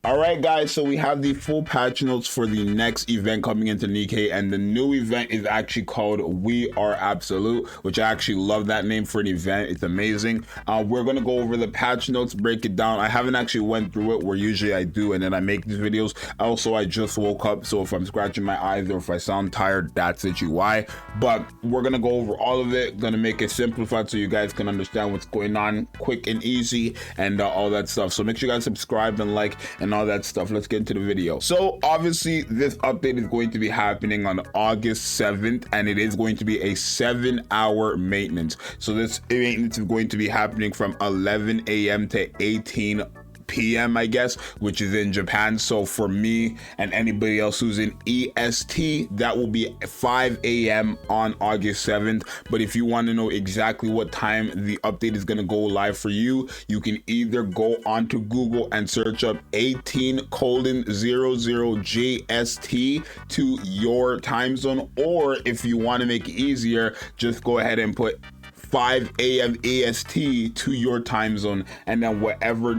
All right, guys, so we have the full patch notes for the next event coming into Nikke, and the new event is actually called We Are Absolute, which I actually love that name for an event. It's amazing. We're going to go over the patch notes, break it down. I haven't actually went through it where usually I do, and then I make these videos. Also, I just woke up, so if I'm scratching my eyes or if I sound tired, that's literally why. But we're going to go over all of it, going to make it simplified so you guys can understand what's going on, quick and easy, and all that stuff. So make sure you guys subscribe and like and all that stuff. Let's get into the video. So obviously this update is going to be happening on August 7th, and it is going to be a 7-hour maintenance. So this maintenance is going to be happening from 11 a.m. to 18 p.m. I guess, which is in Japan. So for me and anybody else who's in EST, that will be 5 a.m. on August 7th. But if you want to know exactly what time the update is going to go live for you, you can either go onto Google and search up 18:00 JST to your time zone, or if you want to make it easier, just go ahead and put 5 a.m. EST to your time zone, and then whatever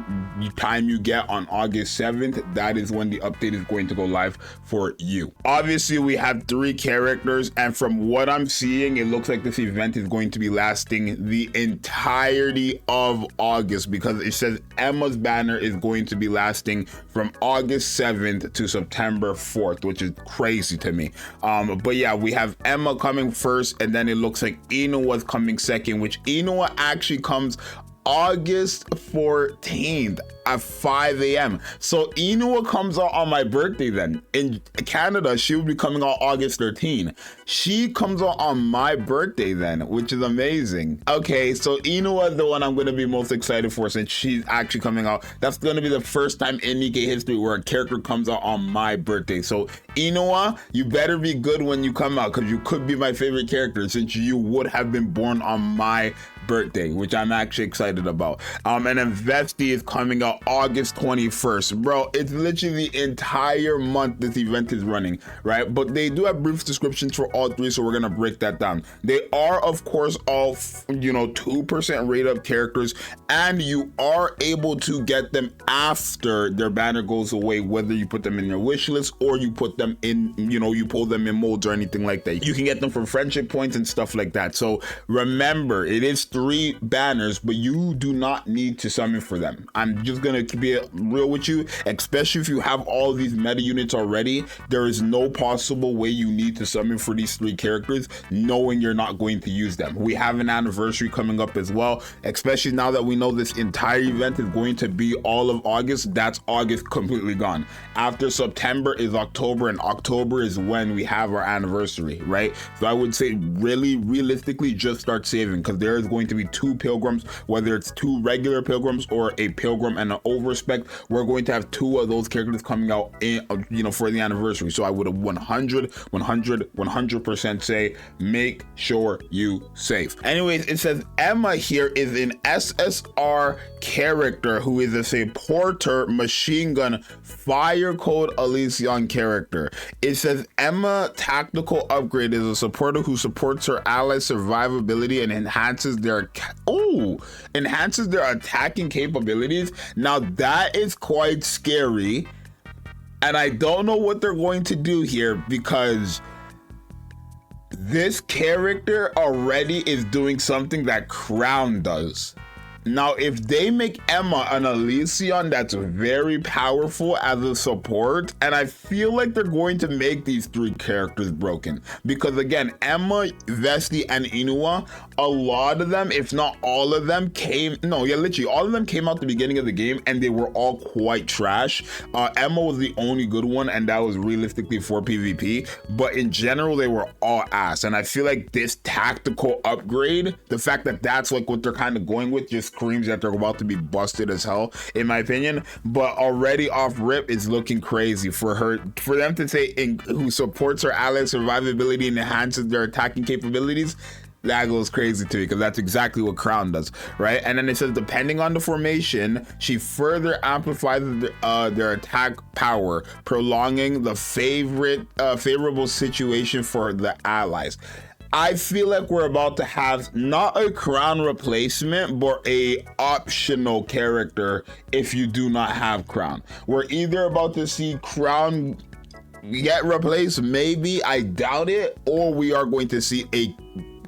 time you get on August 7th, that is when the update is going to go live for you. Obviously, we have 3 characters, and from what I'm seeing, it looks like this event is going to be lasting the entirety of August, because it says Emma's banner is going to be lasting from August 7th to September 4th, which is crazy to me. But yeah, we have Emma coming first, and then it looks like Eunhwa's coming second, which Eunhwa actually comes August 14th at 5 a.m. So Eunhwa comes out on my birthday then. In Canada, she will be coming out August 13th. She comes out on my birthday then, which is amazing. Okay, so Eunhwa is the one I'm going to be most excited for, since she's actually coming out. That's going to be the first time in Nikke history where a character comes out on my birthday. So Eunhwa, you better be good when you come out, because you could be my favorite character, since you would have been born on my birthday, which I'm actually excited about. And then Vesti is coming out August 21st. Bro, it's literally the entire month this event is running, right? But they do have brief descriptions for all 3, so we're gonna break that down. They are, of course, all 2% rate up characters, and you are able to get them after their banner goes away, whether you put them in your wish list or you put them in, you pull them in molds or anything like that. You can get them from friendship points and stuff like that. So remember, it is 3 banners, but you do not need to summon for them. I'm just gonna be real with you, especially if you have all these meta units already. There is no possible way you need to summon for these 3 characters, knowing you're not going to use them. We have an anniversary coming up as well, especially now that we know this entire event is going to be all of August. That's August completely gone. After September is October, and October is when we have our anniversary, right? So I would say really realistically just start saving, because there is going to be 2 pilgrims, whether it's 2 regular pilgrims or a pilgrim and an overspec. We're going to have 2 of those characters coming out in for the anniversary. So I would have 100% say make sure you save. Anyways, it says Emma here is an SSR character who is a supporter machine gun fire code Elysion character. It says Emma tactical upgrade is a supporter who supports her allies survivability and enhances their attacking capabilities. Now that is quite scary, and I don't know what they're going to do here, because this character already is doing something that Crown does. Now, if they make Emma an Elysion that's very powerful as a support, and I feel like they're going to make these 3 characters broken, because again, Emma, Vesti, and Eunhwa, a lot of them, if not all of them, literally all of them came out the beginning of the game, and they were all quite trash. Emma was the only good one, and that was realistically for PvP, but in general, they were all ass. And I feel like this tactical upgrade, the fact that that's like what they're kind of going with, just screams that they're about to be busted as hell, in my opinion. But already off rip, it's looking crazy for them to say who supports her ally survivability and enhances their attacking capabilities. That goes crazy to me, because that's exactly what Crown does, right? And then it says, depending on the formation, she further amplifies their attack power, prolonging the favorable situation for the allies. I feel like we're about to have not a crown replacement, but a optional character if you do not have crown. We're either about to see crown get replaced, maybe, I doubt it, or we are going to see a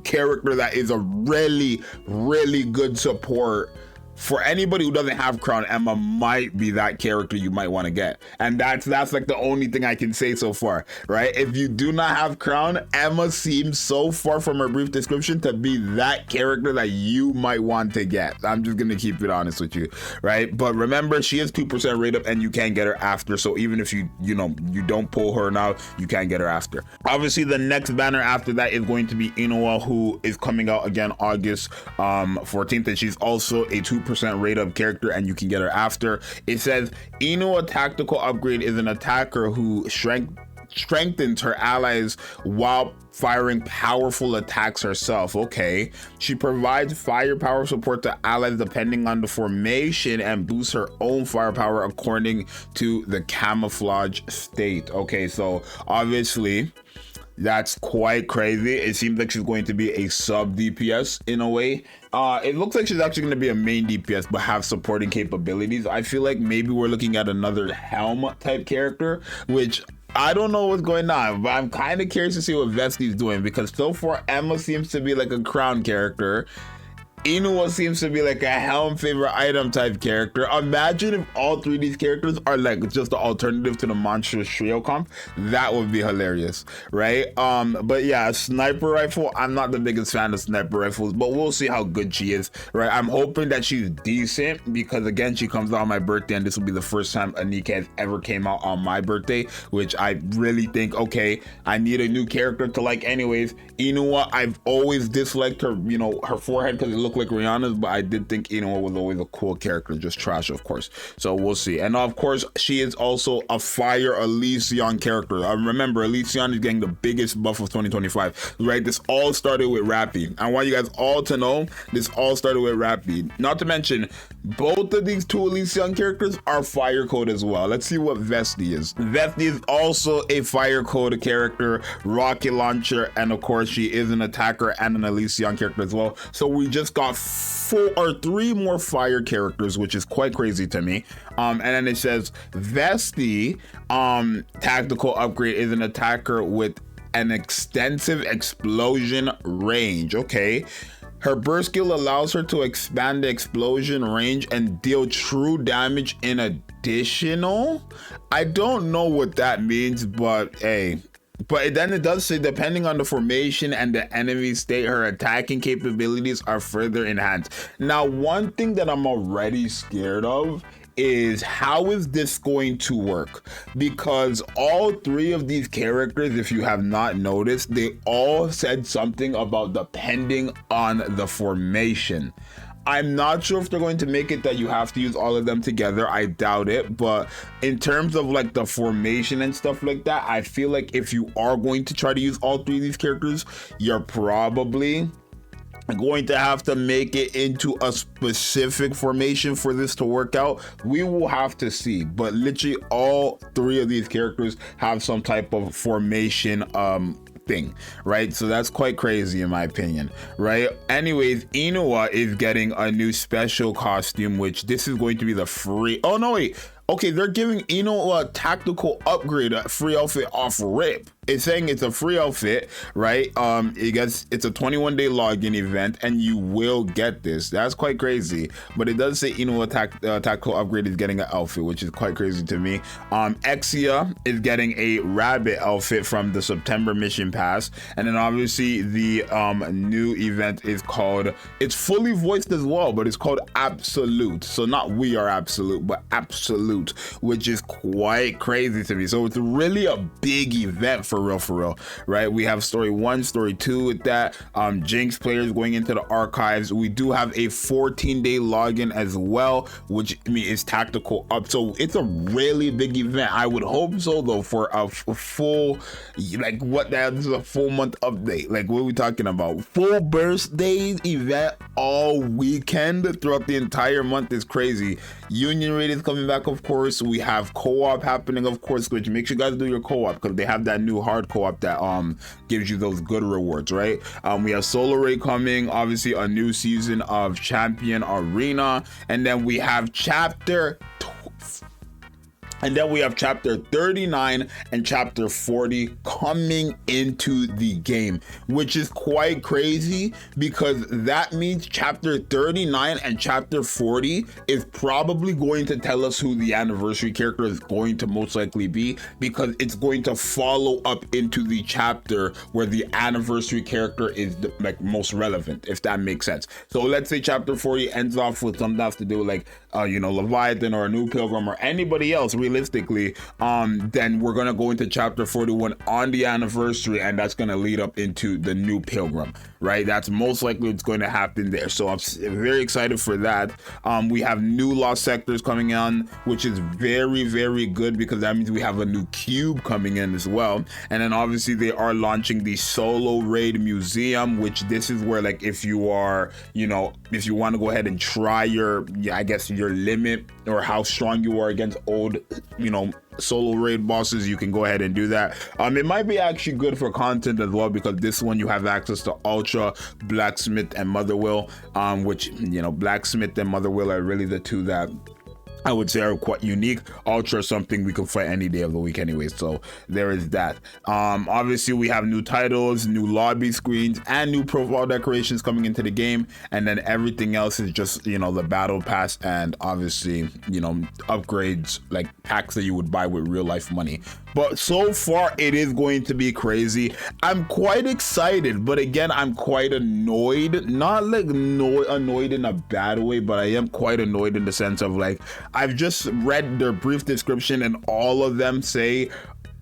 character that is a really, really good support. For anybody who doesn't have crown, Emma might be that character you might want to get. And that's like the only thing I can say so far, right? If you do not have crown, Emma seems so far from her brief description to be that character that you might want to get. I'm just gonna keep it honest with you, right? But remember, she is 2% rate up and you can get her after. So even if you don't pull her now, you can get her after. Obviously, the next banner after that is going to be Eunhwa, who is coming out again August 14th, and she's also a 2% rate up character and you can get her after. It says Eunhwa tactical upgrade is an attacker who strengthens her allies while firing powerful attacks herself. Okay, she provides firepower support to allies depending on the formation and boosts her own firepower according to the camouflage state. Okay, so obviously that's quite crazy. It seems like she's going to be a sub DPS in a way. It looks like she's actually going to be a main DPS but have supporting capabilities. I feel like maybe we're looking at another Helm type character, which I don't know what's going on, but I'm kind of curious to see what Vesti's doing, because so far Emma seems to be like a crown character. Eunhwa seems to be like a Helm favorite item type character. Imagine if all three of these characters are like just the alternative to the monstrous trio comp. That would be hilarious, right? But yeah, sniper rifle, I'm not the biggest fan of sniper rifles, but we'll see how good she is, right? I'm hoping that she's decent, because again, she comes out on my birthday and this will be the first time a Nikke has ever came out on my birthday, which I really think, okay, I need a new character to like anyways. Eunhwa, I've always disliked her, her forehead, because it looked like Rihanna's, but I did think Eunhwa was always a cool character, just trash of course, so we'll see. And of course, she is also a fire Elysion character. Remember, Elysion is getting the biggest buff of 2025, right? This all started with Rappy. I want you guys all to know this all started with Rappy. Not to mention, both of these two Elysion characters are fire code as well. Let's see what Vesti is. Vesti is also a fire code character, rocket launcher, and of course she is an attacker and an Elysion character as well. So we just got 4 or 3 more fire characters, which is quite crazy to me. And then it says Vesti tactical upgrade is an attacker with an extensive explosion range. Okay, her burst skill allows her to expand the explosion range and deal true damage in additional. I don't know what that means, but hey. But then it does say, depending on the formation and the enemy state, her attacking capabilities are further enhanced. Now, one thing that I'm already scared of is how is this going to work? Because all 3 of these characters, if you have not noticed, they all said something about depending on the formation. I'm not sure if they're going to make it that you have to use all of them together. I doubt it. But in terms of like the formation and stuff like that, I feel like if you are going to try to use all 3 of these characters, you're probably going to have to make it into a specific formation for this to work out. We will have to see, but literally all 3 of these characters have some type of formation thing, right? So that's quite crazy in my opinion, right? Anyways, Eunhwa is getting a new special costume, which this is going to be the free, oh no wait, okay, they're giving Eunhwa a tactical upgrade, a free outfit off rip. It's saying it's a free outfit, right? It's a 21-day login event and you will get this. That's quite crazy. But it does say Eunhwa tactical upgrade is getting an outfit, which is quite crazy to me. Exia is getting a rabbit outfit from the September mission pass. And then obviously the new event is called, it's fully voiced as well, but it's called Absolute. So not We Are Absolute, but Absolute, which is quite crazy to me. So it's really a big event for real, right? We have story 1, story 2 with that. Jinx players going into the archives. We do have a 14-day login as well, which I mean is tactical up. So it's a really big event. I would hope so though, for a full, like what that is, a full month update. Like what are we talking about? Full birthday event all weekend throughout the entire month is crazy. Union raid is coming back, of course. We have co-op happening, of course, which make sure you guys do your co-op because they have that new hard co-op that gives you those good rewards, right? We have Solo Raid coming, obviously a new season of Champion Arena, and then we have chapter 39 and chapter 40 coming into the game, which is quite crazy because that means chapter 39 and chapter 40 is probably going to tell us who the anniversary character is going to most likely be, because it's going to follow up into the chapter where the anniversary character is like most relevant, if that makes sense. So let's say chapter 40 ends off with something that has to do with like Leviathan or a new pilgrim or anybody else realistically, then we're gonna go into chapter 41 on the anniversary, and that's gonna lead up into the new pilgrim, right? That's most likely what's going to happen there. So I'm very excited for that. We have new lost sectors coming on, which is very, very good because that means we have a new cube coming in as well. And then obviously they are launching the Solo Raid Museum, which this is where, like, if you are, if you want to go ahead and try your limit or how strong you are against old, solo raid bosses, you can go ahead and do that. It might be actually good for content as well, because this one you have access to Ultra, Blacksmith, and Motherwell, which Blacksmith and Motherwell are really the two that I would say are quite unique. Ultra is something we can fight any day of the week anyway, so there is that. Obviously we have new titles, new lobby screens, and new profile decorations coming into the game, and then everything else is just the battle pass and obviously upgrades, like packs that you would buy with real life money. But so far it is going to be crazy. I'm quite excited, but again I'm quite annoyed, not like annoyed in a bad way, but I am quite annoyed in the sense of, like, I've just read their brief description and all of them say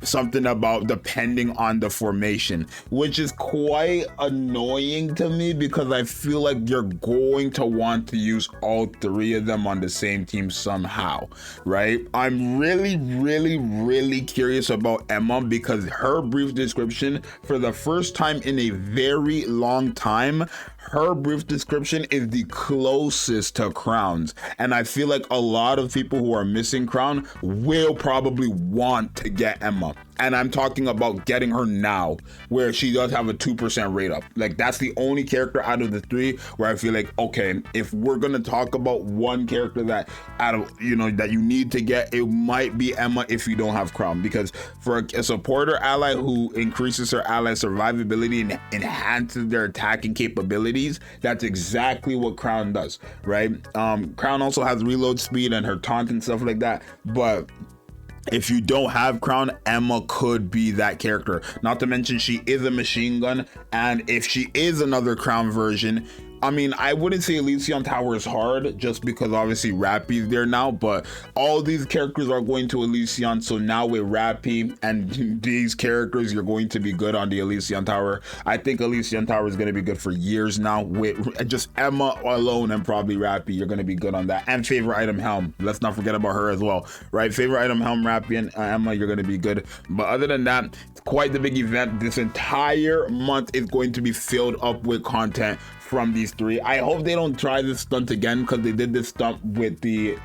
something about depending on the formation, which is quite annoying to me because I feel like you're going to want to use all three of them on the same team somehow, right? I'm really, really, really curious about Emma because her brief description, for the first time in a very long time, her brief description is the closest to crowns, and I feel like a lot of people who are missing crown will probably want to get Emma. And I'm talking about getting her now, where she does have a 2% rate up. Like, that's the only character out of the three where I feel like, okay, if we're gonna talk about one character that that you need to get, it might be Emma if you don't have crown, because for a supporter ally who increases her ally survivability and enhances their attacking capabilities, that's exactly what crown does, right? Crown also has reload speed and her taunt and stuff like that, but if you don't have crown, Emma could be that character. Not to mention she is a machine gun, and if she is another crown version, I mean, I wouldn't say Elysian Tower is hard just because obviously Rappy's there now, but all these characters are going to Elysian, so now with Rappy and these characters, you're going to be good on the Elysian Tower. I think Elysian Tower is going to be good for years now. With just Emma alone and probably Rappy, you're going to be good on that. And favorite item Helm, let's not forget about her as well, right? Favorite item Helm, Rappy, and Emma, you're going to be good. But other than that, it's quite the big event. This entire month is going to be filled up with content from these three. I hope they don't try this stunt again, because they did this stunt with the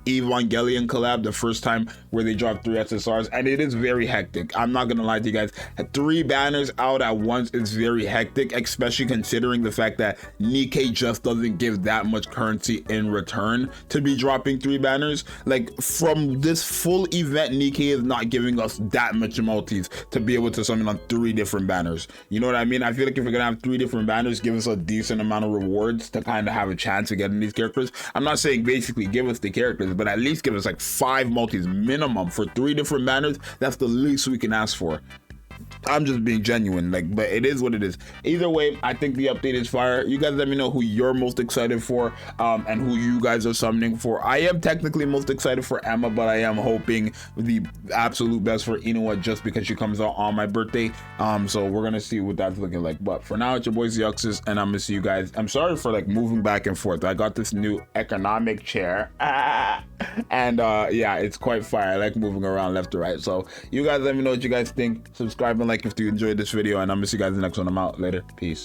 Evangelion collab the first time where they dropped 3 SSRs, and it is very hectic. I'm not gonna lie to you guys, 3 banners out at once is very hectic, especially considering the fact that Nikke just doesn't give that much currency in return to be dropping 3 banners. Like, from this full event, Nikke is not giving us that much multis to be able to summon on 3 different banners. You know what I mean? I feel like if we're gonna have 3 different banners, give us a decent amount of rewards to kind of have a chance of getting these characters. I'm not saying basically give us the characters, but at least give us like 5 multis minimum for 3 different banners. That's the least we can ask for. I'm just being genuine, like, but it is what it is. Either way, I think the update is fire. You guys let me know who you're most excited for, and who you guys are summoning for. I am technically most excited for Emma, but I am hoping the absolute best for Eunhwa just because she comes out on my birthday. So we're gonna see what that's looking like. But for now, it's your boy Zxous, and I'm gonna see you guys. I'm sorry for like moving back and forth. I got this new economic chair, and yeah, it's quite fire. I like moving around left to right. So you guys let me know what you guys think. Subscribe and like if you enjoyed this video, and I'm gonna see you guys in the next one. I'm out. Later. Peace.